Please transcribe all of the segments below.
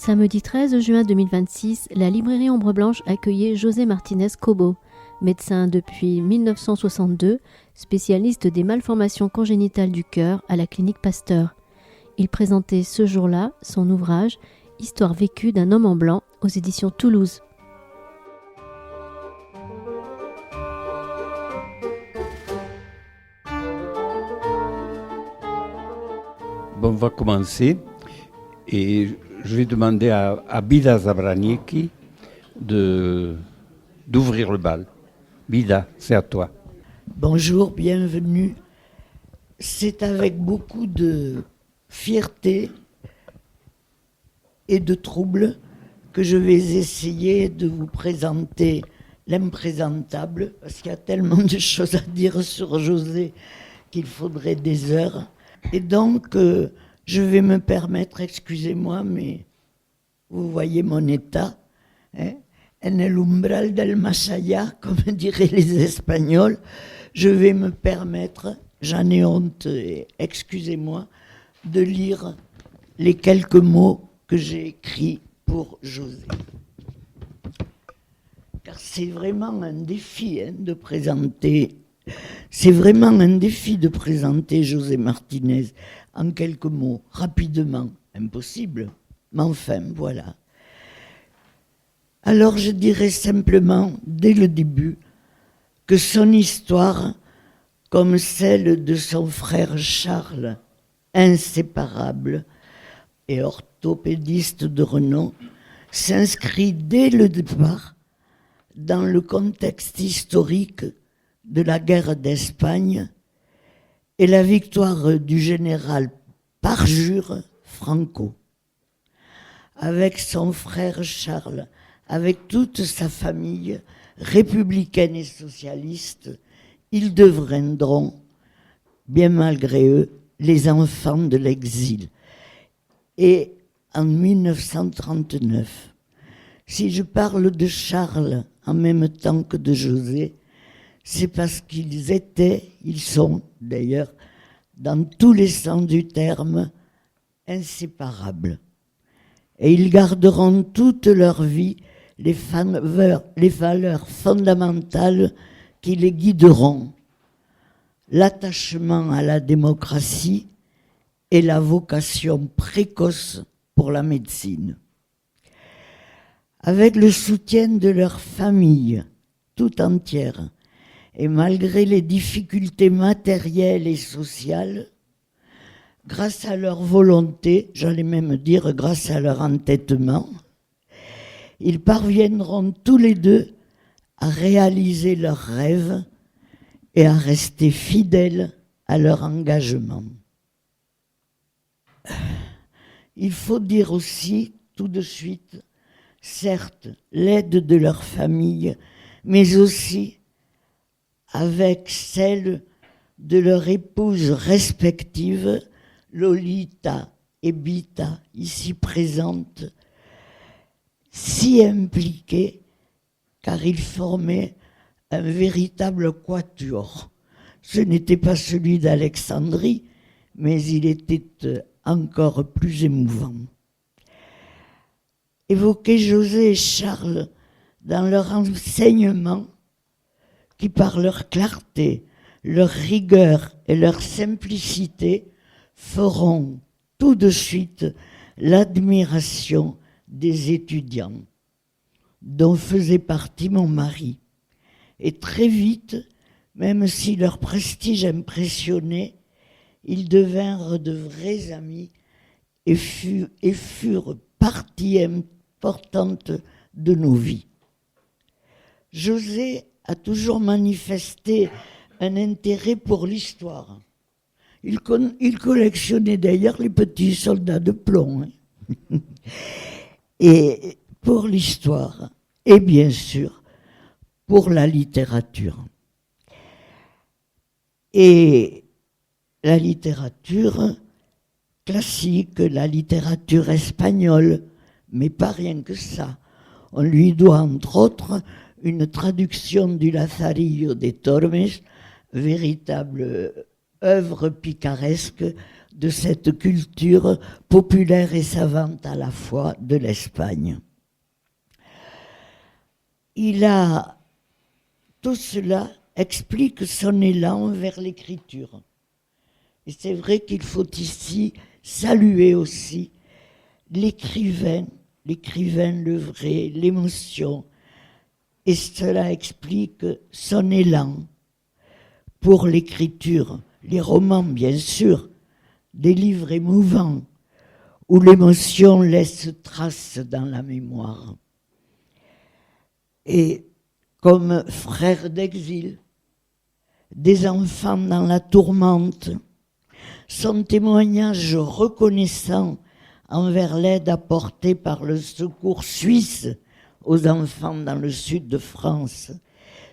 Samedi 13 juin 2026, la librairie Ombre Blanche accueillait José Martinez Cobo, médecin depuis 1962, spécialiste des malformations congénitales du cœur à la clinique Pasteur. Il présentait ce jour-là son ouvrage « Histoire vécue d'un homme en blanc » aux éditions Toulouse. Bon, on va commencer et je vais demander à Bida Zabraniecki d'ouvrir le bal. Bida, c'est à toi. Bonjour, bienvenue. C'est avec beaucoup de fierté et de trouble que je vais essayer de vous présenter l'imprésentable, parce qu'il y a tellement de choses à dire sur José qu'il faudrait des heures. Et donc, je vais me permettre, excusez-moi, mais vous voyez mon état, hein, en el umbral del más allá, comme diraient les Espagnols, je vais me permettre, j'en ai honte, excusez-moi, de lire les quelques mots que j'ai écrits pour José. Car c'est vraiment un défi de présenter... C'est vraiment un défi de présenter José Martinez en quelques mots, rapidement. Impossible, mais enfin, voilà. Alors je dirais simplement, dès le début, que son histoire, comme celle de son frère Charles, inséparable et orthopédiste de renom, s'inscrit dès le départ dans le contexte historique de la guerre d'Espagne et la victoire du général parjure Franco. Avec son frère Charles, avec toute sa famille républicaine et socialiste, ils deviendront, bien malgré eux, les enfants de l'exil. Et en 1939, si je parle de Charles en même temps que de José, c'est parce ils sont d'ailleurs, dans tous les sens du terme, inséparables. Et ils garderont toute leur vie les valeurs fondamentales qui les guideront, l'attachement à la démocratie et la vocation précoce pour la médecine. Avec le soutien de leur famille tout entière, et malgré les difficultés matérielles et sociales, grâce à leur volonté, j'allais même dire grâce à leur entêtement, ils parviendront tous les deux à réaliser leurs rêves et à rester fidèles à leur engagement. Il faut dire aussi, tout de suite, certes, l'aide de leur famille, mais aussi avec celle de leur épouse respective, Lolita et Bita, ici présentes, si impliquées, car ils formaient un véritable quatuor. Ce n'était pas celui d'Alexandrie, mais il était encore plus émouvant. Évoquer José et Charles dans leur enseignement, qui par leur clarté, leur rigueur et leur simplicité feront tout de suite l'admiration des étudiants, dont faisait partie mon mari. Et très vite, même si leur prestige impressionnait, ils devinrent de vrais amis et furent partie importante de nos vies. José a toujours manifesté un intérêt pour l'histoire. Il collectionnait d'ailleurs les petits soldats de plomb. Et pour l'histoire, et bien sûr, pour la littérature. Et la littérature classique, la littérature espagnole, mais pas rien que ça. On lui doit, entre autres, une traduction du Lazarillo de Tormes, véritable œuvre picaresque de cette culture populaire et savante à la fois de l'Espagne. Tout cela explique son élan vers l'écriture. Et c'est vrai qu'il faut ici saluer aussi l'écrivain le vrai, l'émotion. Et cela explique son élan pour l'écriture, les romans bien sûr, des livres émouvants où l'émotion laisse trace dans la mémoire. Et comme Frères d'exil, des enfants dans la tourmente, son témoignage reconnaissant envers l'aide apportée par le Secours suisse aux enfants dans le sud de France,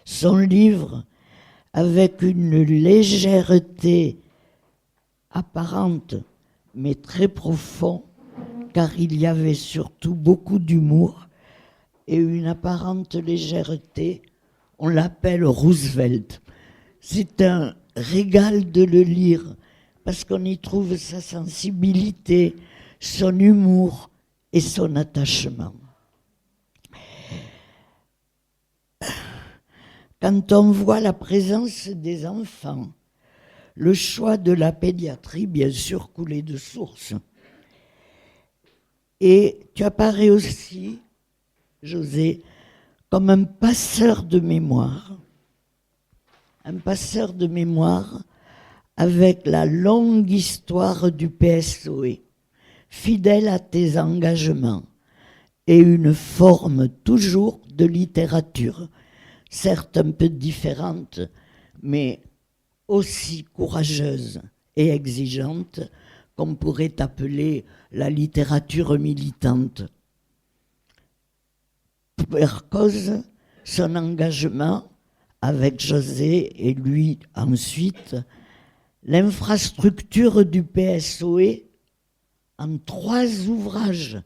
son livre, avec une légèreté apparente, mais très profond, car il y avait surtout beaucoup d'humour et une apparente légèreté, on l'appelle Roosevelt. C'est un régal de le lire, parce qu'on y trouve sa sensibilité, son humour et son attachement. Quand on voit la présence des enfants, le choix de la pédiatrie, bien sûr, coulé de source. Et tu apparais aussi, José, comme un passeur de mémoire avec la longue histoire du PSOE, fidèle à tes engagements, et une forme toujours de littérature, certes un peu différente, mais aussi courageuse et exigeante qu'on pourrait appeler la littérature militante. Pour cause, son engagement avec José et lui ensuite, l'infrastructure du PSOE en 3 ouvrages,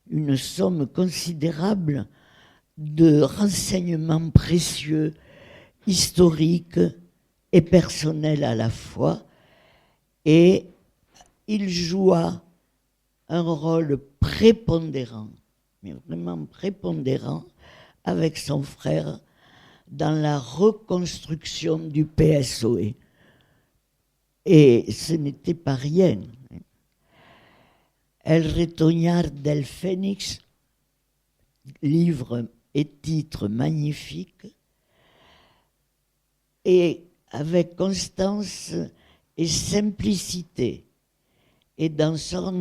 une somme considérable de renseignements précieux, historiques et personnels à la fois, et il joua un rôle prépondérant, mais vraiment prépondérant, avec son frère dans la reconstruction du PSOE. Et ce n'était pas rien. El retoñar del Fénix, livre et titre magnifique, et avec constance et simplicité. Et dans son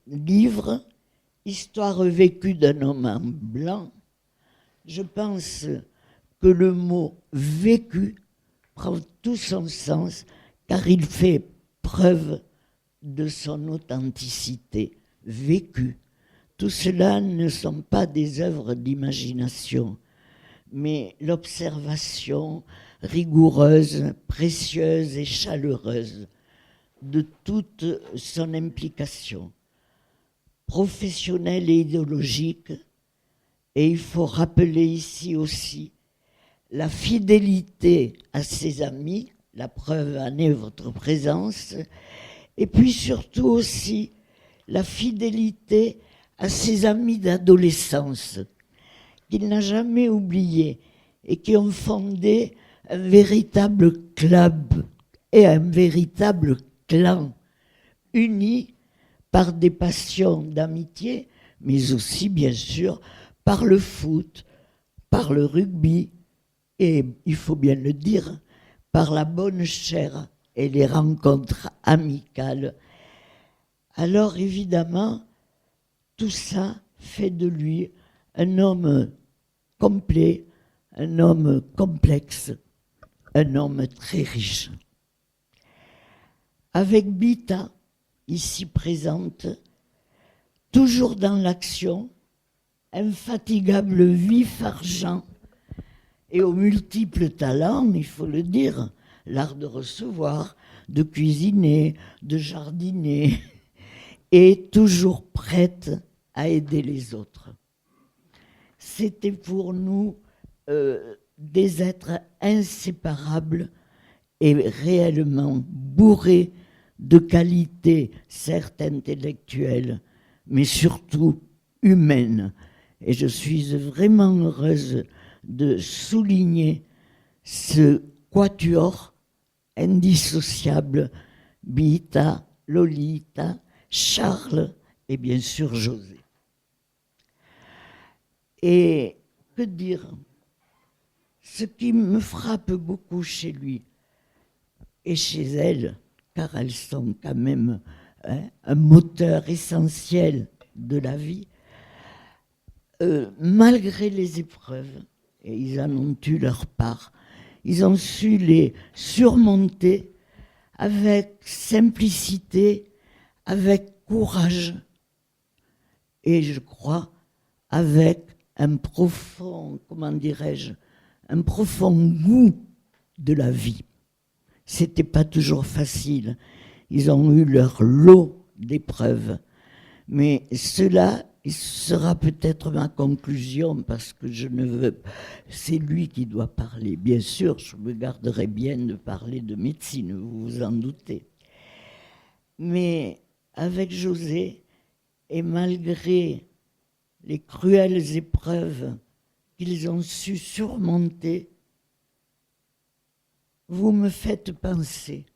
livre, Histoire vécue d'un homme en blanc, je pense que le mot vécu prend tout son sens, car il fait preuve de son authenticité. Vécu. Tout cela ne sont pas des œuvres d'imagination, mais l'observation rigoureuse, précieuse et chaleureuse de toute son implication professionnelle et idéologique. Et il faut rappeler ici aussi la fidélité à ses amis, la preuve en est votre présence, et puis surtout aussi la fidélité à ses amis d'adolescence, qu'il n'a jamais oubliés et qui ont fondé un véritable club et un véritable clan, unis par des passions d'amitié, mais aussi, bien sûr, par le foot, par le rugby, et, il faut bien le dire, par la bonne chair et les rencontres amicales. Alors, évidemment, tout ça fait de lui un homme complet, un homme complexe, un homme très riche. Avec Bita, ici présente, toujours dans l'action, infatigable, vif argent, et aux multiples talents, il faut le dire, l'art de recevoir, de cuisiner, de jardiner, et toujours prête à aider les autres. C'était pour nous des êtres inséparables et réellement bourrés de qualité, certes intellectuelle, mais surtout humaine. Et je suis vraiment heureuse de souligner ce quatuor indissociable, Bita, Lolita, Charles et bien sûr José. Et que dire? Ce qui me frappe beaucoup chez lui et chez elle, car elles sont quand même un moteur essentiel de la vie, malgré les épreuves, et ils en ont eu leur part, ils ont su les surmonter avec simplicité, avec courage, et je crois avec un profond, comment dirais-je, un profond goût de la vie. C'était pas toujours facile. Ils ont eu leur lot d'épreuves. Mais cela sera peut-être ma conclusion, parce que je ne veux... C'est lui qui doit parler. Bien sûr, je me garderai bien de parler de médecine, vous vous en doutez. Mais avec José, et malgré les cruelles épreuves qu'ils ont su surmonter, vous me faites penser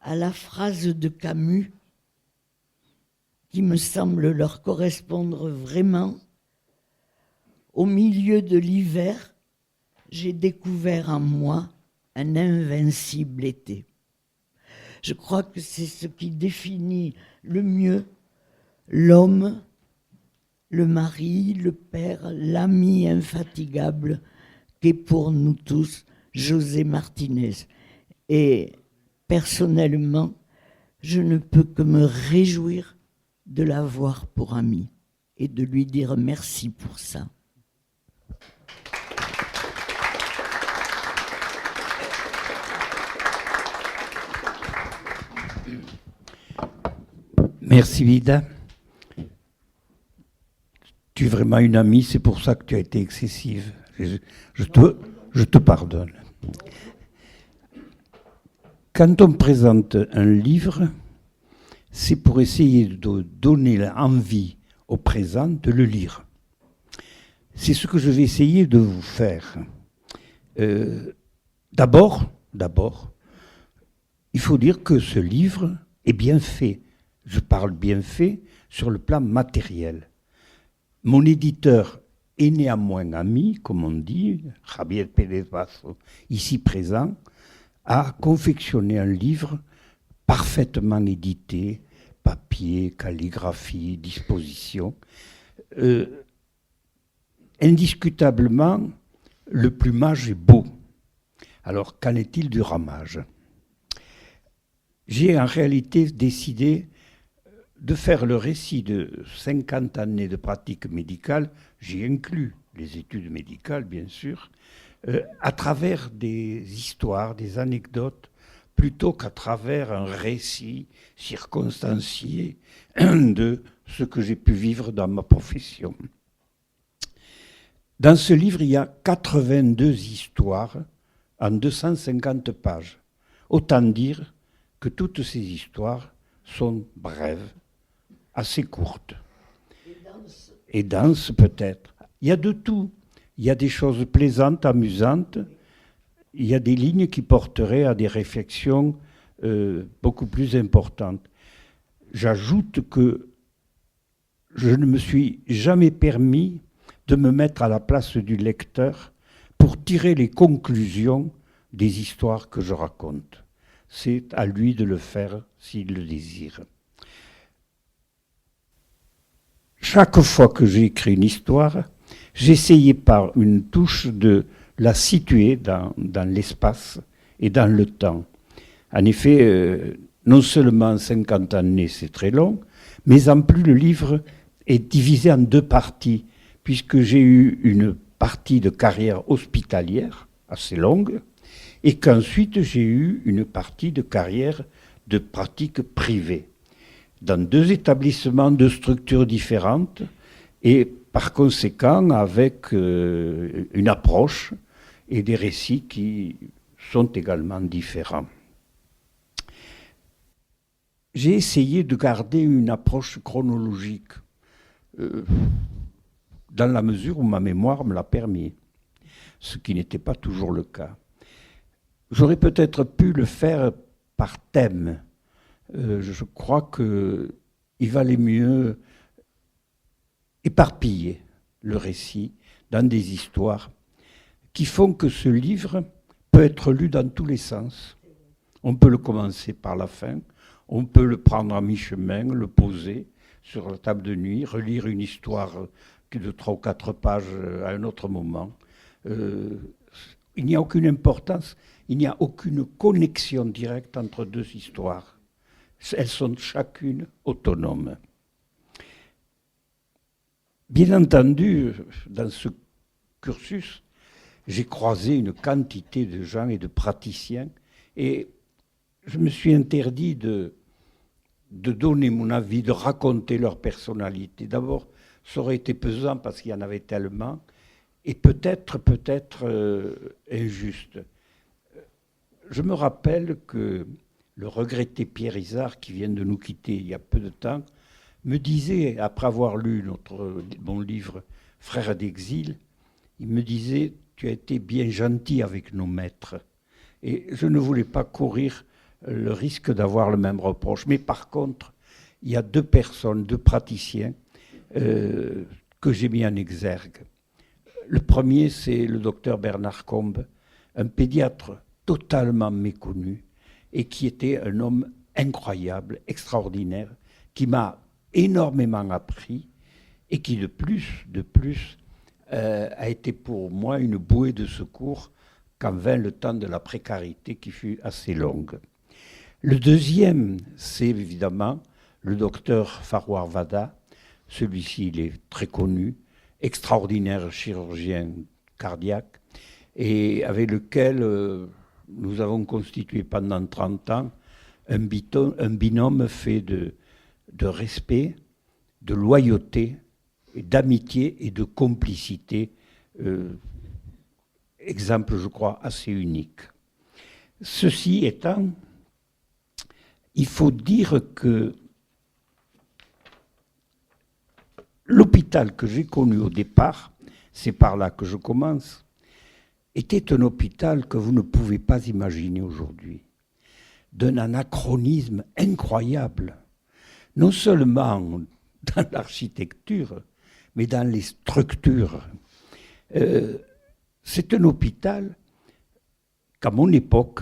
à la phrase de Camus qui me semble leur correspondre vraiment. Au milieu de l'hiver, j'ai découvert en moi un invincible été. Je crois que c'est ce qui définit le mieux l'homme, le mari, le père, l'ami infatigable qu'est pour nous tous José Martinez. Et personnellement, je ne peux que me réjouir de l'avoir pour ami et de lui dire merci pour ça. Merci Vida. Tu es vraiment une amie, c'est pour ça que tu as été excessive. Je te pardonne. Quand on présente un livre, c'est pour essayer de donner envie au présent de le lire. C'est ce que je vais essayer de vous faire. D'abord, il faut dire que ce livre est bien fait. Je parle bien fait sur le plan matériel. Mon éditeur est néanmoins ami, comme on dit, Javier Pérez Basso, ici présent, a confectionné un livre parfaitement édité, papier, calligraphie, disposition. Indiscutablement, le plumage est beau. Alors, qu'en est-il du ramage? J'ai en réalité décidé de faire le récit de 50 années de pratique médicale, j'y inclus les études médicales, bien sûr, à travers des histoires, des anecdotes, plutôt qu'à travers un récit circonstancié de ce que j'ai pu vivre dans ma profession. Dans ce livre, il y a 82 histoires en 250 pages. Autant dire que toutes ces histoires sont brèves, assez courtes. Et denses peut-être. Il y a de tout. Il y a des choses plaisantes, amusantes. Il y a des lignes qui porteraient à des réflexions beaucoup plus importantes. J'ajoute que je ne me suis jamais permis de me mettre à la place du lecteur pour tirer les conclusions des histoires que je raconte. C'est à lui de le faire s'il le désire. Chaque fois que j'ai écrit une histoire, j'essayais par une touche de la situer dans l'espace et dans le temps. En effet, non seulement 50 années, c'est très long, mais en plus le livre est divisé en deux parties, puisque j'ai eu une partie de carrière hospitalière assez longue, et qu'ensuite j'ai eu une partie de carrière de pratique privée, dans deux établissements de structures différentes, et par conséquent avec une approche et des récits qui sont également différents. j'ai essayé de garder une approche chronologique, dans la mesure où ma mémoire me l'a permis, ce qui n'était pas toujours le cas. J'aurais peut-être pu le faire par thème. Je crois qu'il valait mieux éparpiller le récit dans des histoires qui font que ce livre peut être lu dans tous les sens. On peut le commencer par la fin, on peut le prendre à mi-chemin, le poser sur la table de nuit, relire une histoire de 3 ou 4 pages à un autre moment. Il n'y a aucune importance, il n'y a aucune connexion directe entre deux histoires. Elles sont chacune autonomes. Bien entendu, dans ce cursus, j'ai croisé une quantité de gens et de praticiens et je me suis interdit de donner mon avis, de raconter leur personnalité. D'abord, ça aurait été pesant parce qu'il y en avait tellement et peut-être injuste. Je me rappelle que le regretté Pierre Izard, qui vient de nous quitter il y a peu de temps, me disait, après avoir lu mon livre « Frères d'exil », il me disait « Tu as été bien gentil avec nos maîtres ». Et je ne voulais pas courir le risque d'avoir le même reproche. Mais par contre, il y a 2 personnes, 2 praticiens que j'ai mis en exergue. Le premier, c'est le docteur Bernard Combe, un pédiatre totalement méconnu et qui était un homme incroyable, extraordinaire, qui m'a énormément appris et qui de plus a été pour moi une bouée de secours quand vint le temps de la précarité qui fut assez longue. Le deuxième, c'est évidemment le docteur Farwar Vada. Celui-ci, il est très connu, extraordinaire chirurgien cardiaque, et avec lequel nous avons constitué pendant 30 ans un binôme fait de respect, de loyauté, d'amitié et de complicité, exemple, je crois, assez unique. Ceci étant, il faut dire que l'hôpital que j'ai connu au départ, c'est par là que je commence, était un hôpital que vous ne pouvez pas imaginer aujourd'hui, d'un anachronisme incroyable, non seulement dans l'architecture, mais dans les structures. C'est un hôpital qu'à mon époque,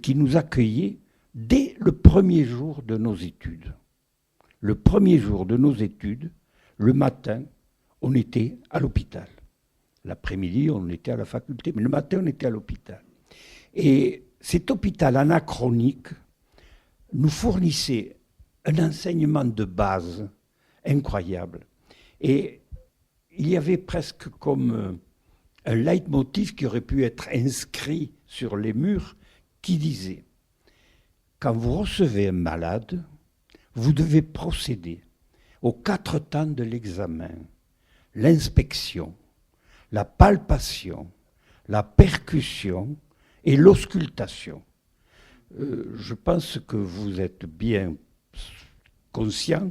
qui nous accueillait dès le premier jour de nos études. Le premier jour de nos études, le matin, on était à l'hôpital. L'après-midi, on était à la faculté, mais le matin, on était à l'hôpital. Et cet hôpital anachronique nous fournissait un enseignement de base incroyable. Et il y avait presque comme un leitmotiv qui aurait pu être inscrit sur les murs, qui disait « Quand vous recevez un malade, vous devez procéder aux 4 temps de l'examen, l'inspection, la palpation, la percussion et l'auscultation. » Je pense que vous êtes bien conscient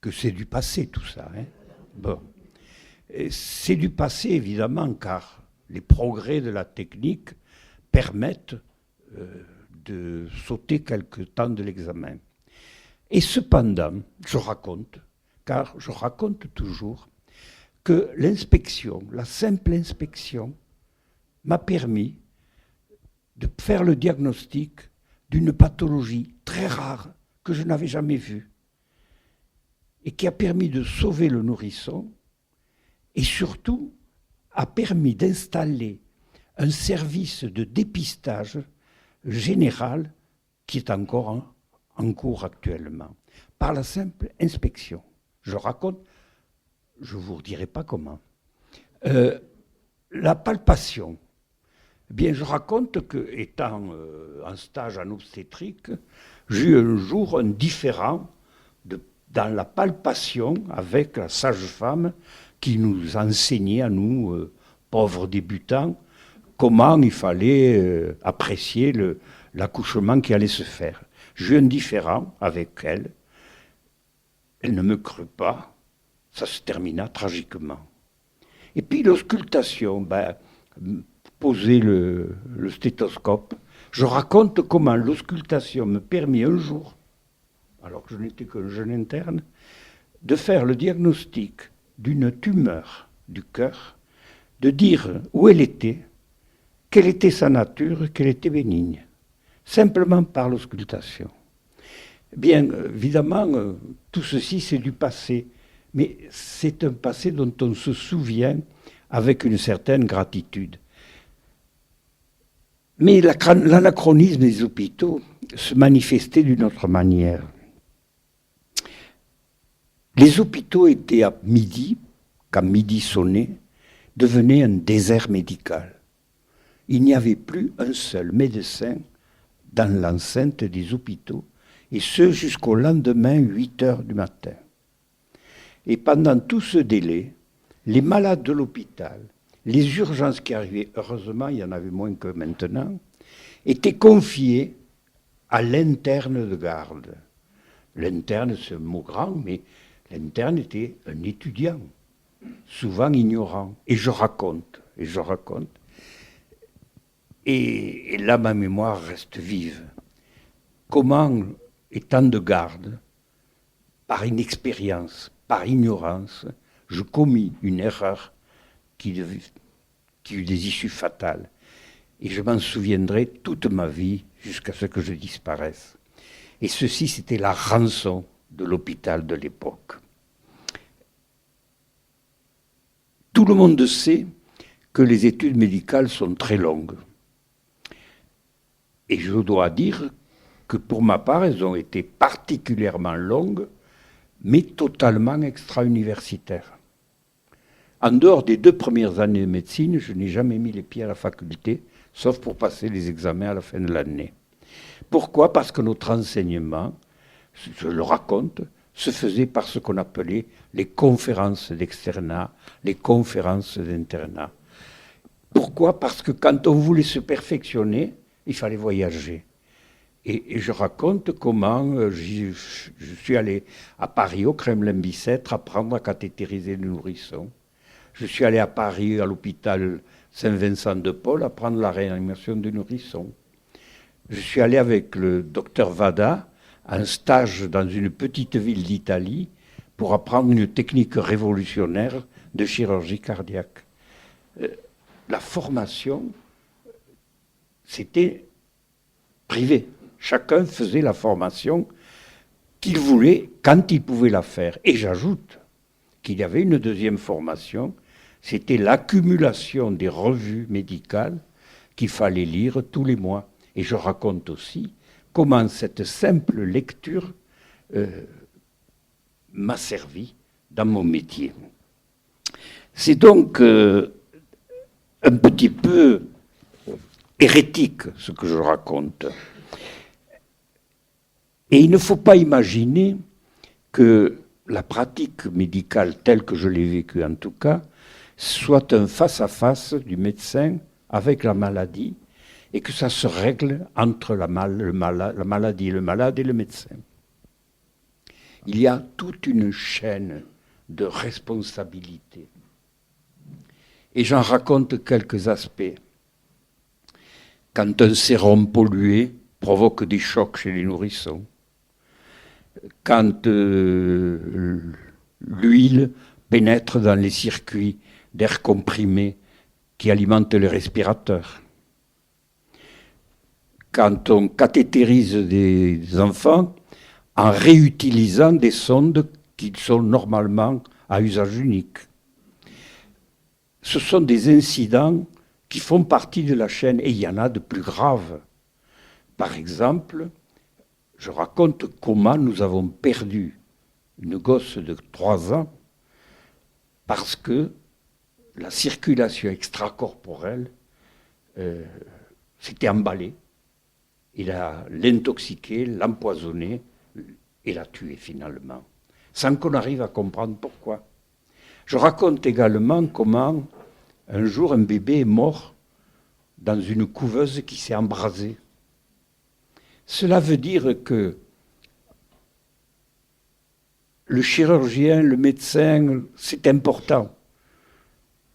que c'est du passé tout ça. Hein. Bon. C'est du passé évidemment car les progrès de la technique permettent de sauter quelques temps de l'examen. Et cependant, je raconte toujours, que l'inspection, la simple inspection, m'a permis de faire le diagnostic d'une pathologie très rare que je n'avais jamais vue et qui a permis de sauver le nourrisson et surtout a permis d'installer un service de dépistage général qui est encore en cours actuellement, par la simple inspection. Je raconte, je ne vous redirai pas comment. La palpation. Eh bien, je raconte que, étant en stage en obstétrique, j'ai eu un jour un différend dans la palpation avec la sage-femme qui nous enseignait à nous, pauvres débutants, comment il fallait apprécier l'accouchement qui allait se faire. J'ai eu un différend avec elle. Elle ne me crut pas. Ça se termina tragiquement. Et puis l'auscultation, poser le stéthoscope. Je raconte comment l'auscultation me permit un jour, alors que je n'étais qu'un jeune interne, de faire le diagnostic d'une tumeur du cœur, de dire où elle était, quelle était sa nature, qu'elle était bénigne, simplement par l'auscultation. Bien évidemment, tout ceci c'est du passé, mais c'est un passé dont on se souvient avec une certaine gratitude. Mais l'anachronisme des hôpitaux se manifestait d'une autre manière. Les hôpitaux étaient à midi, quand midi sonnait, devenaient un désert médical. Il n'y avait plus un seul médecin dans l'enceinte des hôpitaux, et ce jusqu'au lendemain, 8 heures du matin. Et pendant tout ce délai, les malades de l'hôpital, les urgences qui arrivaient, heureusement il y en avait moins que maintenant, étaient confiées à l'interne de garde. L'interne, c'est un mot grand, mais l'interne était un étudiant, souvent ignorant. Et je raconte. Et là, ma mémoire reste vive. Comment, étant de garde, par inexpérience, par ignorance, je commis une erreur qui eut des issues fatales. Et je m'en souviendrai toute ma vie jusqu'à ce que je disparaisse. Et ceci, c'était la rançon de l'hôpital de l'époque. Tout le monde sait que les études médicales sont très longues. Et je dois dire que pour ma part, elles ont été particulièrement longues, mais totalement extra-universitaires. En dehors des 2 premières années de médecine, je n'ai jamais mis les pieds à la faculté, sauf pour passer les examens à la fin de l'année. Pourquoi ? Parce que notre enseignement, je le raconte, se faisait par ce qu'on appelait les conférences d'externat, les conférences d'internat. Pourquoi ? Parce que quand on voulait se perfectionner, il fallait voyager. Et je raconte comment je suis allé à Paris, au Kremlin-Bicêtre, apprendre à cathétériser les nourrissons. Je suis allé à Paris, à l'hôpital Saint-Vincent-de-Paul, apprendre la réanimation des nourrissons. Je suis allé avec le docteur Vada en stage dans une petite ville d'Italie pour apprendre une technique révolutionnaire de chirurgie cardiaque. La formation, c'était privé. Chacun faisait la formation qu'il voulait quand il pouvait la faire. Et j'ajoute qu'il y avait une deuxième formation, c'était l'accumulation des revues médicales qu'il fallait lire tous les mois. Et je raconte aussi comment cette simple lecture m'a servi dans mon métier. C'est donc un petit peu hérétique ce que je raconte. Et il ne faut pas imaginer que la pratique médicale telle que je l'ai vécue en tout cas soit un face-à-face du médecin avec la maladie et que ça se règle entre la maladie, le malade et le médecin. Il y a toute une chaîne de responsabilités. Et j'en raconte quelques aspects. Quand un sérum pollué provoque des chocs chez les nourrissons, quand l'huile pénètre dans les circuits d'air comprimé qui alimentent les respirateurs, quand on cathétérise des enfants en réutilisant des sondes qui sont normalement à usage unique. Ce sont des incidents qui font partie de la chaîne, et il y en a de plus graves. Par exemple, je raconte comment nous avons perdu une gosse de 3 ans parce que la circulation extracorporelle s'était emballée. Il a l'intoxiqué, l'empoisonné et l'a tué finalement, sans qu'on arrive à comprendre pourquoi. Je raconte également comment un jour un bébé est mort dans une couveuse qui s'est embrasée. Cela veut dire que le chirurgien, le médecin, c'est important.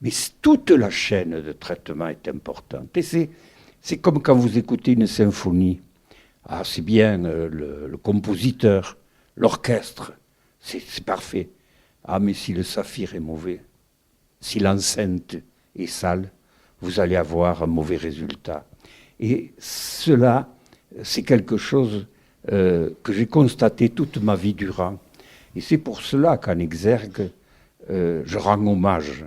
Mais toute la chaîne de traitement est importante. Et c'est comme quand vous écoutez une symphonie. Ah, c'est bien, le compositeur, l'orchestre, c'est parfait. Ah, mais si le saphir est mauvais, si l'enceinte est sale, vous allez avoir un mauvais résultat. Et cela, c'est quelque chose que j'ai constaté toute ma vie durant. Et c'est pour cela qu'en Exergue, je rends hommage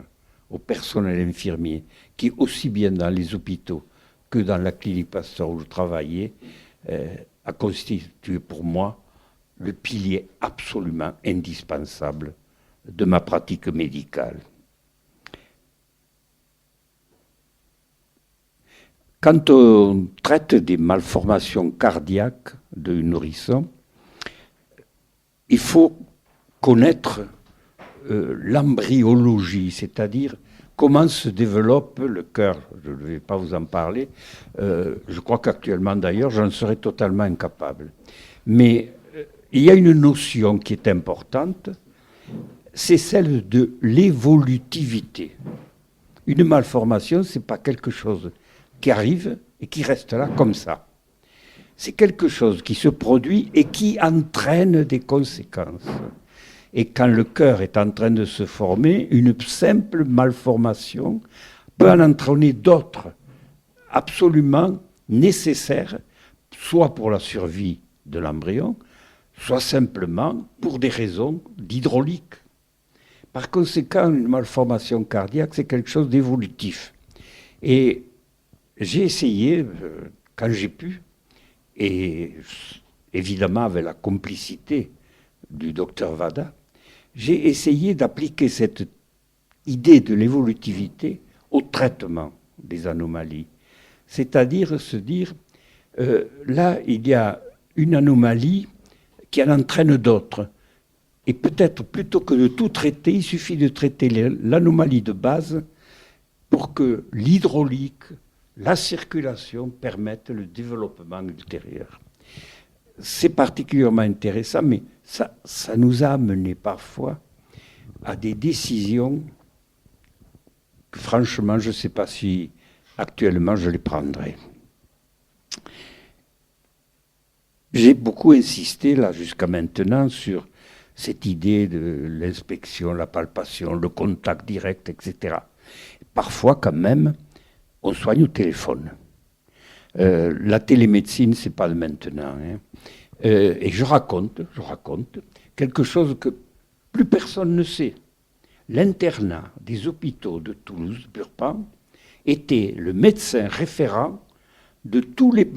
au personnel infirmier, qui aussi bien dans les hôpitaux que dans la clinique Pasteur où je travaillais, a constitué pour moi le pilier absolument indispensable de ma pratique médicale. Quand on traite des malformations cardiaques de nourrissons, il faut connaître l'embryologie, c'est-à-dire comment se développe le cœur. Je ne vais pas vous en parler. Je crois qu'actuellement, d'ailleurs, j'en serais totalement incapable. Mais il y a une notion qui est importante, c'est celle de l'évolutivité. Une malformation, ce n'est pas quelque chose qui arrive et qui reste là comme ça. C'est quelque chose qui se produit et qui entraîne des conséquences. Et quand le cœur est en train de se former, une simple malformation peut en entraîner d'autres absolument nécessaires, soit pour la survie de l'embryon, soit simplement pour des raisons d'hydraulique. Par conséquent, une malformation cardiaque, c'est quelque chose d'évolutif. Et j'ai essayé, quand j'ai pu, et évidemment avec la complicité du docteur Vada, j'ai essayé d'appliquer cette idée de l'évolutivité au traitement des anomalies. C'est-à-dire se dire, là, il y a une anomalie qui en entraîne d'autres. Et peut-être, plutôt que de tout traiter, il suffit de traiter l'anomalie de base pour que l'hydraulique, la circulation permettent le développement ultérieur. C'est particulièrement intéressant, mais ça nous a amené parfois à des décisions que franchement, je ne sais pas si actuellement je les prendrais. J'ai beaucoup insisté là jusqu'à maintenant sur cette idée de l'inspection, la palpation, le contact direct, etc. Parfois, quand même, on soigne au téléphone. La télémédecine, c'est pas de maintenant. Hein. Et je raconte quelque chose que plus personne ne sait. L'internat des hôpitaux de Toulouse, Burpan, était le médecin référent de tous les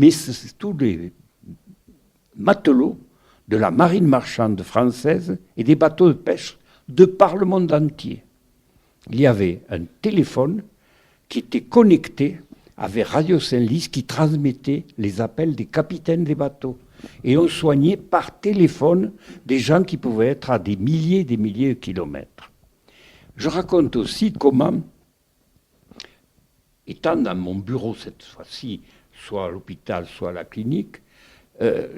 matelots de la marine marchande française et des bateaux de pêche de par le monde entier. Il y avait un téléphone qui était connecté avec Radio Saint-Lys qui transmettait les appels des capitaines des bateaux. Et on soignait par téléphone des gens qui pouvaient être à des milliers et des milliers de kilomètres. Je raconte aussi comment, étant dans mon bureau cette fois-ci, soit à l'hôpital, soit à la clinique,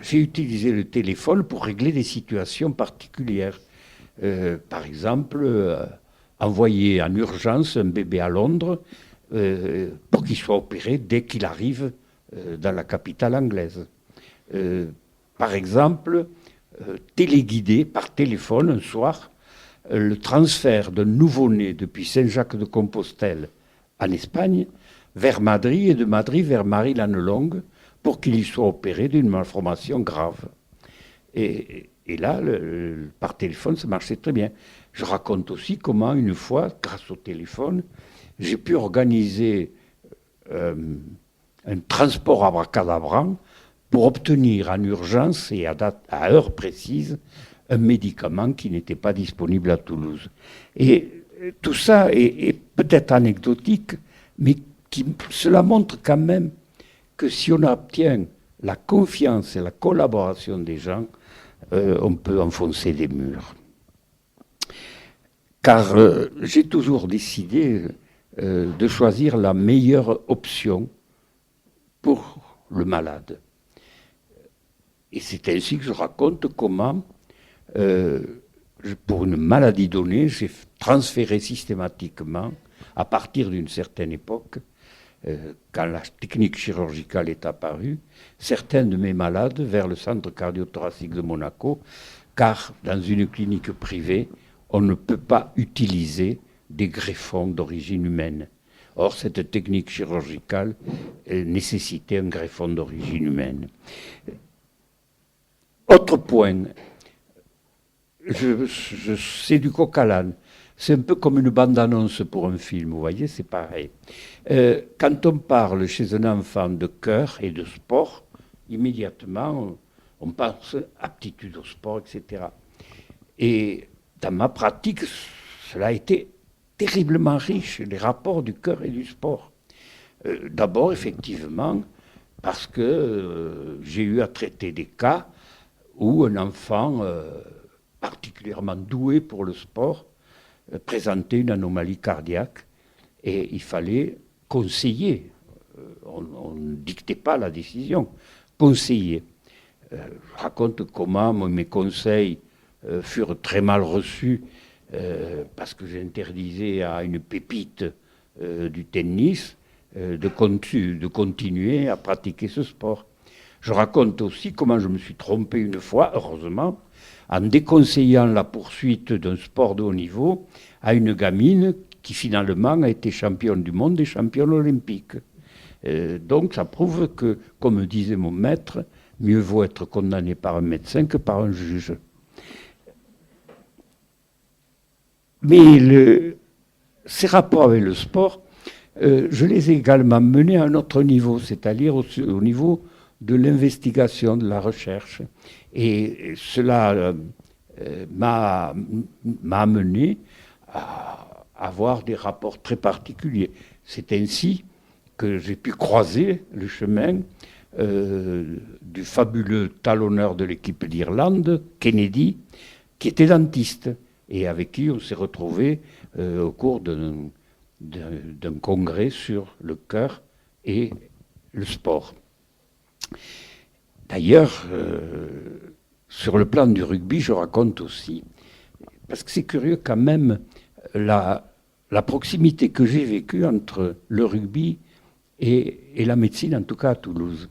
j'ai utilisé le téléphone pour régler des situations particulières. Par exemple, envoyer en urgence un bébé à Londres pour qu'il soit opéré dès qu'il arrive dans la capitale anglaise. Par exemple, téléguider par téléphone un soir le transfert d'un nouveau-né depuis Saint-Jacques-de-Compostelle en Espagne vers Madrid et de Madrid vers Marie-Lannelongue pour qu'il y soit opéré d'une malformation grave. Et là, par téléphone, ça marchait très bien. Je raconte aussi comment, une fois, grâce au téléphone, j'ai pu organiser un transport abracadabrant pour obtenir en urgence et à heure précise un médicament qui n'était pas disponible à Toulouse. Et tout ça est peut-être anecdotique, mais cela montre quand même que si on obtient la confiance et la collaboration des gens, on peut enfoncer des murs. Car j'ai toujours décidé de choisir la meilleure option pour le malade. Et c'est ainsi que je raconte comment, pour une maladie donnée, j'ai transféré systématiquement, à partir d'une certaine époque, quand la technique chirurgicale est apparue, certains de mes malades vers le centre cardio-thoracique de Monaco, car dans une clinique privée, on ne peut pas utiliser des greffons d'origine humaine. Or, cette technique chirurgicale nécessitait un greffon d'origine humaine. Autre point, c'est du coq à l'âne. C'est un peu comme une bande-annonce pour un film, vous voyez, c'est pareil. Quand on parle chez un enfant de cœur et de sport, immédiatement, on pense aptitude au sport, etc. Et dans ma pratique, cela a été terriblement riche, les rapports du cœur et du sport. D'abord, effectivement, parce que j'ai eu à traiter des cas où un enfant particulièrement doué pour le sport présentait une anomalie cardiaque et il fallait conseiller. On ne dictait pas la décision, conseiller. Je raconte comment mes conseils furent très mal reçus parce que j'interdisais à une pépite du tennis de continuer à pratiquer ce sport. Je raconte aussi comment je me suis trompé une fois, heureusement, en déconseillant la poursuite d'un sport de haut niveau à une gamine qui finalement a été championne du monde et championne olympique. Donc ça prouve que, comme disait mon maître, mieux vaut être condamné par un médecin que par un juge. Mais ces rapports avec le sport, je les ai également menés à un autre niveau, c'est-à-dire au niveau de l'investigation, de la recherche. Et cela m'a amené à avoir des rapports très particuliers. C'est ainsi que j'ai pu croiser le chemin du fabuleux talonneur de l'équipe d'Irlande, Kennedy, qui était dentiste et avec qui on s'est retrouvé au cours d'un congrès sur le cœur et le sport. D'ailleurs, sur le plan du rugby, je raconte aussi, parce que c'est curieux quand même, la proximité que j'ai vécue entre le rugby et la médecine, en tout cas à Toulouse.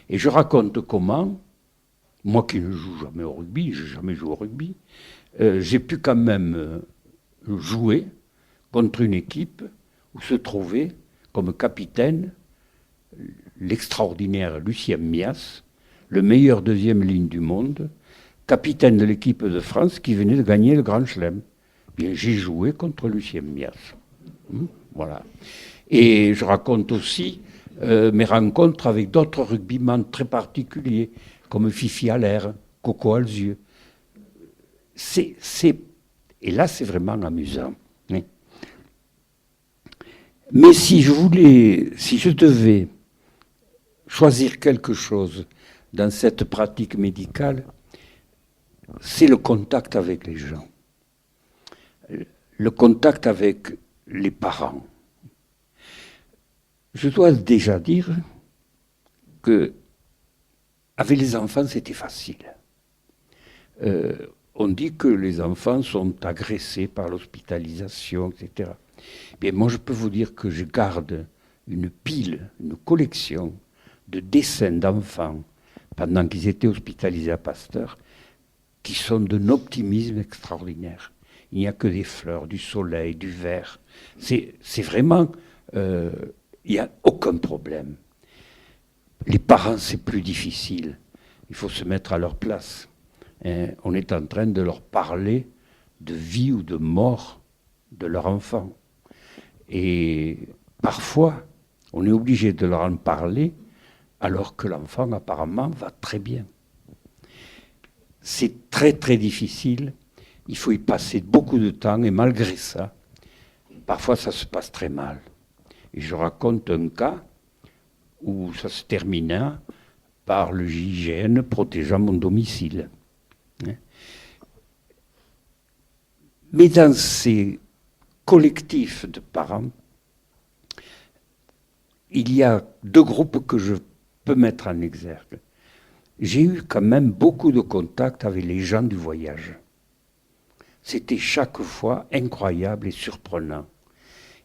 Et je raconte comment, moi qui ne joue jamais au rugby, je n'ai jamais joué au rugby, j'ai pu quand même jouer contre une équipe où se trouvait comme capitaine l'extraordinaire Lucien Mias, le meilleur deuxième ligne du monde, capitaine de l'équipe de France qui venait de gagner le Grand Chelem. Bien, j'ai joué contre Lucien Mias. Voilà. Et je raconte aussi mes rencontres avec d'autres rugbyman très particuliers, comme Fifi Allaire, Coco Alzieux. Et là, c'est vraiment amusant. Mais si je devais choisir quelque chose dans cette pratique médicale, c'est le contact avec les gens, le contact avec les parents. Je dois déjà dire que avec les enfants, c'était facile. On dit que les enfants sont agressés par l'hospitalisation, etc. Bien, moi, je peux vous dire que je garde une pile, une collection de dessins d'enfants pendant qu'ils étaient hospitalisés à Pasteur, qui sont d'un optimisme extraordinaire. Il n'y a que des fleurs, du soleil, du vert. C'est vraiment... il n'y a aucun problème. Les parents, c'est plus difficile. Il faut se mettre à leur place. On est en train de leur parler de vie ou de mort de leur enfant. Et parfois, on est obligé de leur en parler alors que l'enfant, apparemment, va très bien. C'est très, très difficile. Il faut y passer beaucoup de temps et malgré ça, parfois, ça se passe très mal. Et je raconte un cas où ça se termina par le GIGN protégeant mon domicile. Mais dans ces collectifs de parents, il y a deux groupes que je peux mettre en exergue. j'ai eu quand même beaucoup de contacts avec les gens du voyage. C'était chaque fois incroyable et surprenant.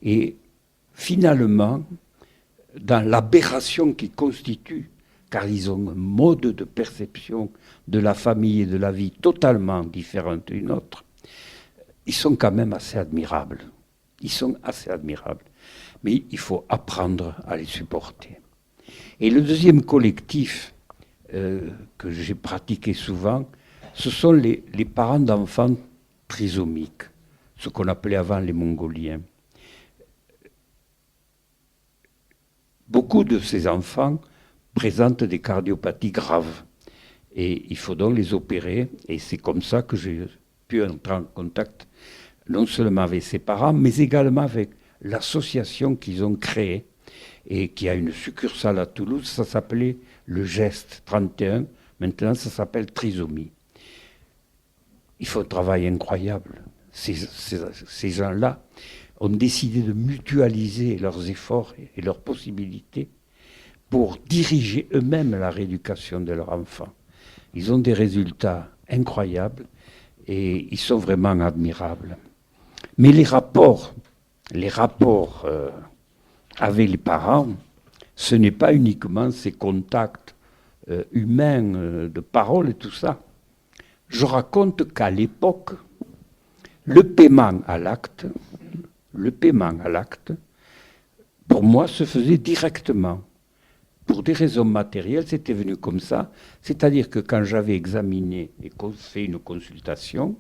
Et finalement, dans l'aberration qui constitue, car ils ont un mode de perception de la famille et de la vie totalement différent d'une autre, ils sont quand même assez admirables. Ils sont assez admirables. Mais il faut apprendre à les supporter. Et le deuxième collectif que j'ai pratiqué souvent, ce sont les parents d'enfants trisomiques, ce qu'on appelait avant les Mongoliens. Beaucoup de ces enfants présentent des cardiopathies graves et il faut donc les opérer, et c'est comme ça que j'ai pu entrer en contact non seulement avec ses parents, mais également avec l'association qu'ils ont créée et qui a une succursale à Toulouse. Ça s'appelait le Geste 31, maintenant ça s'appelle Trisomie. Il faut un travail incroyable. Ces gens-là ont décidé de mutualiser leurs efforts et leurs possibilités pour diriger eux-mêmes la rééducation de leurs enfants. Ils ont des résultats incroyables et ils sont vraiment admirables. Mais les rapports avec les parents, ce n'est pas uniquement ces contacts humains de parole et tout ça. Je raconte qu'à l'époque, le paiement à l'acte, pour moi, se faisait directement. Pour des raisons matérielles, c'était venu comme ça. C'est-à-dire que quand j'avais examiné et fait une consultation,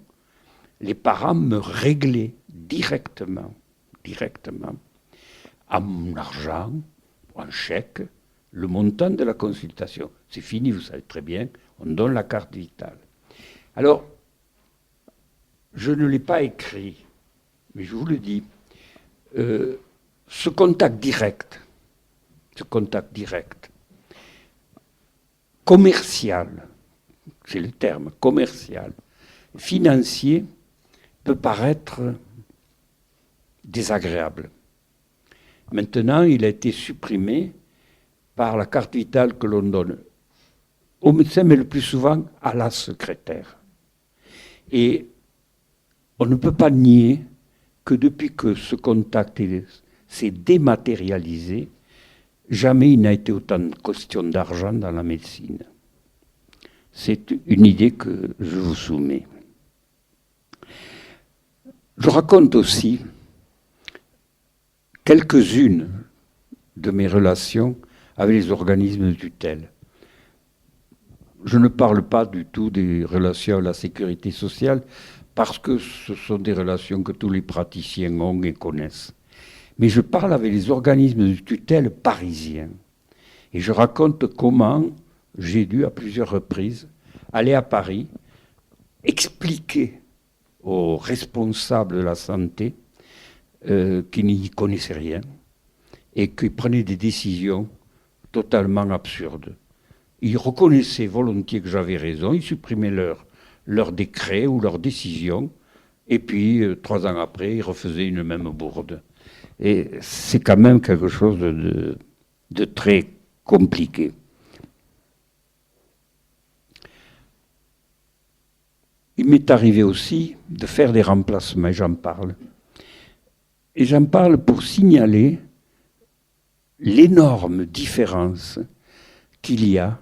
les parents me réglaient directement, à mon argent, en chèque, le montant de la consultation. C'est fini, vous savez très bien, on donne la carte vitale. Alors, je ne l'ai pas écrit, mais je vous le dis, ce contact direct, commercial, c'est le terme, commercial, financier, peut paraître désagréable. Maintenant, il a été supprimé par la carte vitale que l'on donne au médecin, mais le plus souvent à la secrétaire. Et on ne peut pas nier que depuis que ce contact s'est dématérialisé, jamais il n'a été autant de question d'argent dans la médecine. C'est une idée que je vous soumets. Je raconte aussi quelques-unes de mes relations avec les organismes de tutelle. Je ne parle pas du tout des relations à la sécurité sociale parce que ce sont des relations que tous les praticiens ont et connaissent. Mais je parle avec les organismes de tutelle parisiens. Et je raconte comment j'ai dû, à plusieurs reprises, aller à Paris, expliquer aux responsables de la santé qui n'y connaissaient rien et qui prenaient des décisions totalement absurdes. Ils reconnaissaient volontiers que j'avais raison, ils supprimaient leur décret ou leur décision, et puis 3 ans après, ils refaisaient une même bourde. Et c'est quand même quelque chose de très compliqué. Il m'est arrivé aussi de faire des remplacements, et j'en parle. Et j'en parle pour signaler l'énorme différence qu'il y a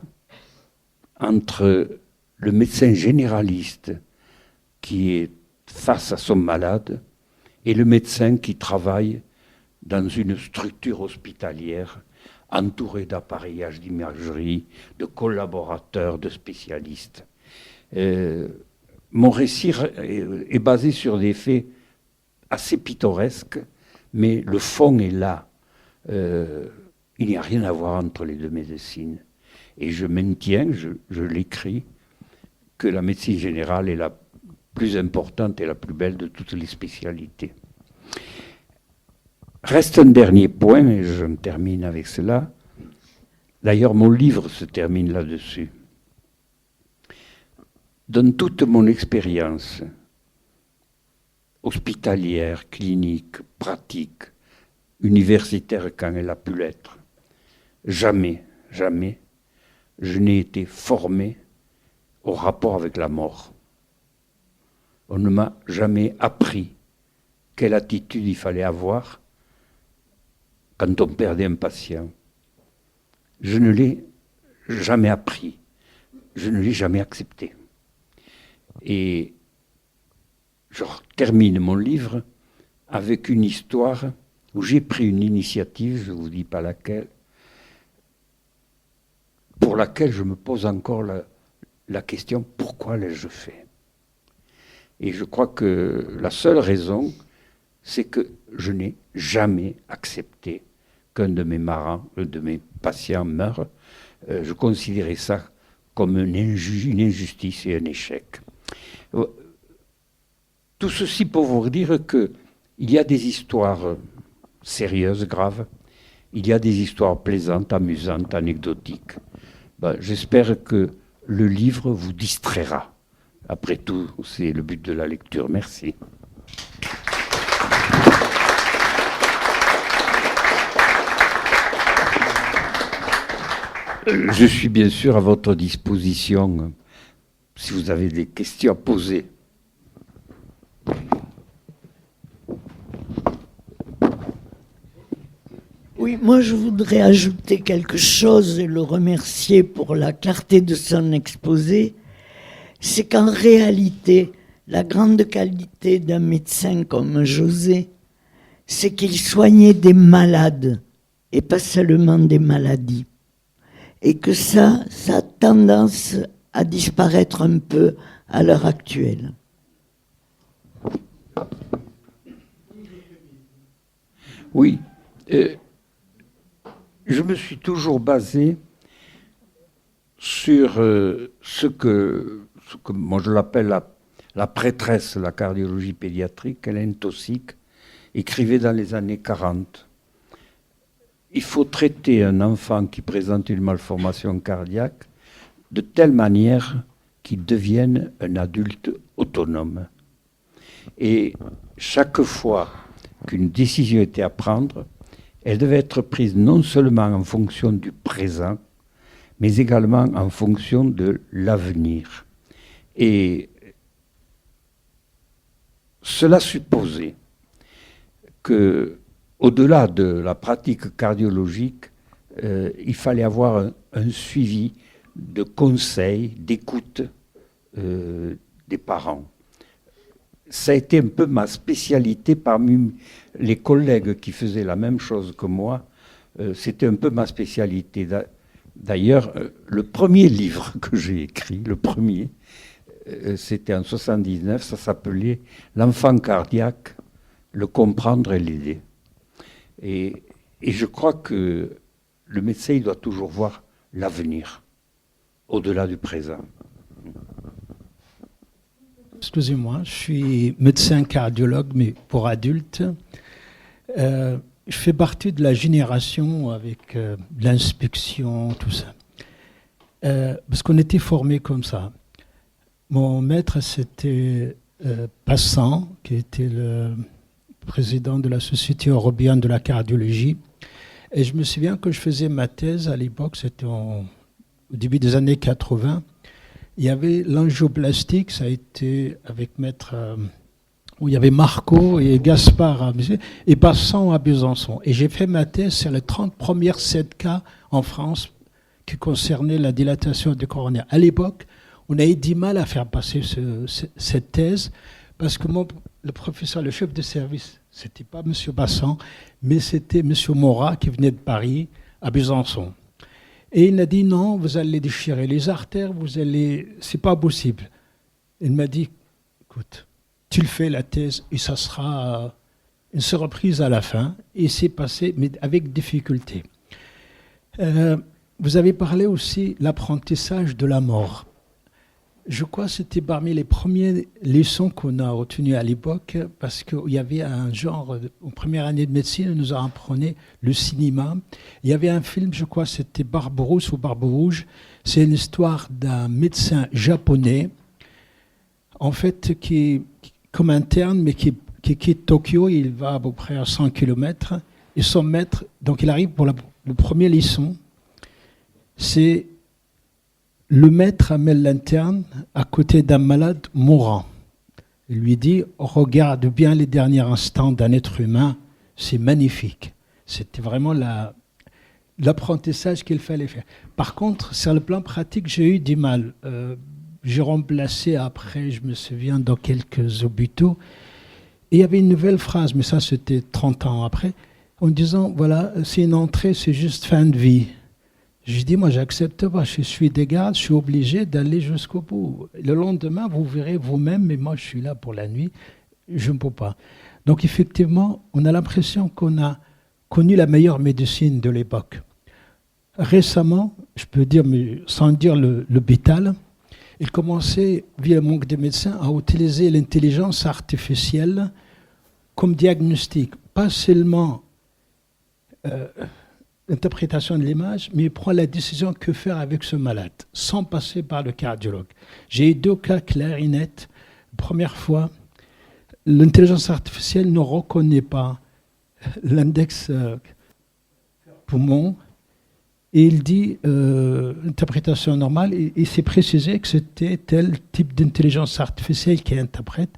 entre le médecin généraliste qui est face à son malade et le médecin qui travaille dans une structure hospitalière entourée d'appareillages d'imagerie, de collaborateurs, de spécialistes. Mon récit est basé sur des faits assez pittoresques, mais le fond est là. Il n'y a rien à voir entre les deux médecines. Et je maintiens, je l'écris, que la médecine générale est la plus importante et la plus belle de toutes les spécialités. Reste un dernier point, et je termine avec cela. D'ailleurs, mon livre se termine là-dessus. Dans toute mon expérience hospitalière, clinique, pratique, universitaire quand elle a pu l'être, jamais je n'ai été formé au rapport avec la mort. On ne m'a jamais appris quelle attitude il fallait avoir quand on perdait un patient. Je ne l'ai jamais appris. Je ne l'ai jamais accepté. Et je termine mon livre avec une histoire où j'ai pris une initiative, je ne vous dis pas laquelle, pour laquelle je me pose encore la question, pourquoi l'ai-je fait? Et je crois que la seule raison, c'est que je n'ai jamais accepté qu'un de mes marins, de mes patients meure. Je considérais ça comme une injustice et un échec. Tout ceci pour vous dire qu'il y a des histoires sérieuses, graves, il y a des histoires plaisantes, amusantes, anecdotiques. J'espère que le livre vous distraira. Après tout, c'est le but de la lecture. Merci. Je suis bien sûr à votre disposition si vous avez des questions à poser. Oui, moi je voudrais ajouter quelque chose et le remercier pour la clarté de son exposé. C'est qu'en réalité, la grande qualité d'un médecin comme José, c'est qu'il soignait des malades et pas seulement des maladies. Et que ça a tendance à disparaître un peu à l'heure actuelle. Oui. Je me suis toujours basé sur ce que moi je l'appelle la prêtresse de la cardiologie pédiatrique, Hélène Taussig, écrivait dans les années 40. Il faut traiter un enfant qui présente une malformation cardiaque de telle manière qu'il devienne un adulte autonome. Et chaque fois qu'une décision était à prendre, elle devait être prise non seulement en fonction du présent, mais également en fonction de l'avenir. Et cela supposait que, au-delà de la pratique cardiologique, il fallait avoir un suivi de conseils, d'écoute des parents. Ça a été un peu ma spécialité parmi les collègues qui faisaient la même chose que moi. C'était un peu ma spécialité. D'ailleurs, le premier livre que j'ai écrit, le premier, c'était en 79, ça s'appelait « L'enfant cardiaque, le comprendre et l'aider ». Et je crois que le médecin il doit toujours voir l'avenir, au-delà du présent. Excusez-moi, je suis médecin cardiologue, mais pour adultes. Je fais partie de la génération avec l'inspection, tout ça. Parce qu'on était formés comme ça. Mon maître, c'était Passant, qui était le président de la Société européenne de la cardiologie. Et je me souviens que je faisais ma thèse à l'époque, c'était au début des années 80. Il y avait l'angioplastique, ça a été avec maître, où il y avait Marco et Gaspard et Passant à Besançon. Et j'ai fait ma thèse sur les 30 premières 7 cas en France qui concernaient la dilatation du coronaire. À l'époque, on a eu du mal à faire passer cette thèse parce que le professeur, le chef de service, c'était pas M. Passant, mais c'était M. Morat qui venait de Paris à Besançon. Et il m'a dit non, vous allez déchirer les artères, c'est pas possible. Il m'a dit, écoute, tu le fais la thèse et ça sera une surprise à la fin. Et c'est passé, mais avec difficulté. Vous avez parlé aussi de l'apprentissage de la mort. Je crois que c'était parmi les premières leçons qu'on a retenues à l'époque, parce qu'il y avait un genre, en première année de médecine, on nous a appris le cinéma. Il y avait un film, je crois, c'était Barbe Rousse ou Barbe Rouge. C'est une histoire d'un médecin japonais, en fait, qui comme interne, mais qui quitte Tokyo, il va à peu près à 100 km. Et son maître, donc il arrive pour le premier leçon, c'est Le maître amène l'interne à côté d'un malade mourant. Il lui dit « Regarde bien les derniers instants d'un être humain, c'est magnifique. » C'était vraiment l'apprentissage qu'il fallait faire. Par contre, sur le plan pratique, j'ai eu du mal. J'ai remplacé après, je me souviens, dans quelques hôpitaux. Et il y avait une nouvelle phrase, mais ça c'était 30 ans après, en disant, voilà, c'est une entrée, c'est juste fin de vie. J'ai dit, moi j'accepte pas, je suis des gardes, je suis obligé d'aller jusqu'au bout. Le lendemain, vous verrez vous-même, mais moi je suis là pour la nuit, je ne peux pas. Donc effectivement, on a l'impression qu'on a connu la meilleure médecine de l'époque. Récemment, je peux dire, mais sans dire l'hôpital, il commençait, via le manque de médecins, à utiliser l'intelligence artificielle comme diagnostic. Pas seulement l'interprétation de l'image, mais il prend la décision que faire avec ce malade, sans passer par le cardiologue. J'ai eu 2 cas clairs et nets. Première fois, l'intelligence artificielle ne reconnaît pas l'index poumon, et il dit, interprétation normale, et c'est précisé que c'était tel type d'intelligence artificielle qui interprète.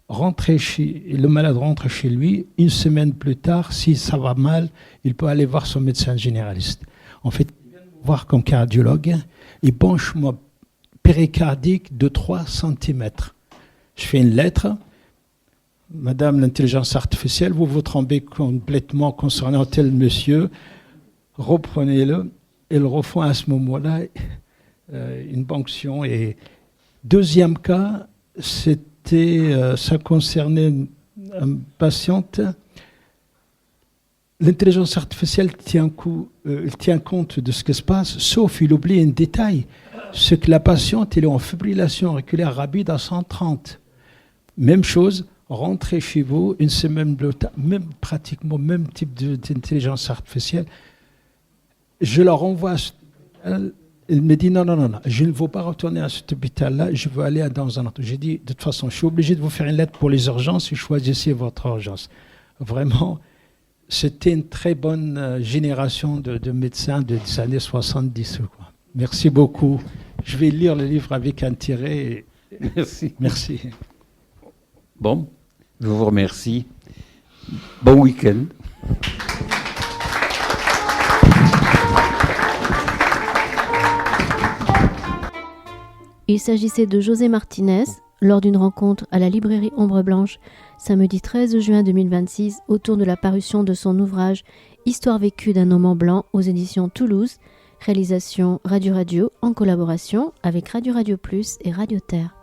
Le malade rentre chez lui, 1 semaine plus tard, si ça va mal, il peut aller voir son médecin généraliste. En fait, il vient me voir comme cardiologue, il penche moi péricardique de 3 cm. Je fais une lettre. Madame l'intelligence artificielle, vous tremblez complètement concernant tel monsieur, reprenez-le, et le refont à ce moment-là une ponction. Et deuxième cas, ça concernait une patiente. L'intelligence artificielle tient compte de ce qui se passe, sauf il oublie un détail, c'est que la patiente elle est en fibrillation auriculaire rapide à 130. Même chose, rentrez chez vous, 1 semaine plus tard, pratiquement même type d'intelligence artificielle. Je la renvoie à cet hôpital. Elle me dit non, je ne veux pas retourner à cet hôpital-là, je veux aller dans un autre. J'ai dit, de toute façon, je suis obligé de vous faire une lettre pour les urgences et choisissez votre urgence. Vraiment, c'était une très bonne génération de médecins des années 70. Quoi. Merci beaucoup. Je vais lire le livre avec intérêt. Merci. Bon, je vous remercie. Bon week-end. Il s'agissait de José Martinez lors d'une rencontre à la librairie Ombre Blanche samedi 13 juin 2026 autour de la parution de son ouvrage Histoire vécue d'un homme en blanc aux éditions Toulouse, réalisation Radio en collaboration avec Radio Plus et Radio Terre.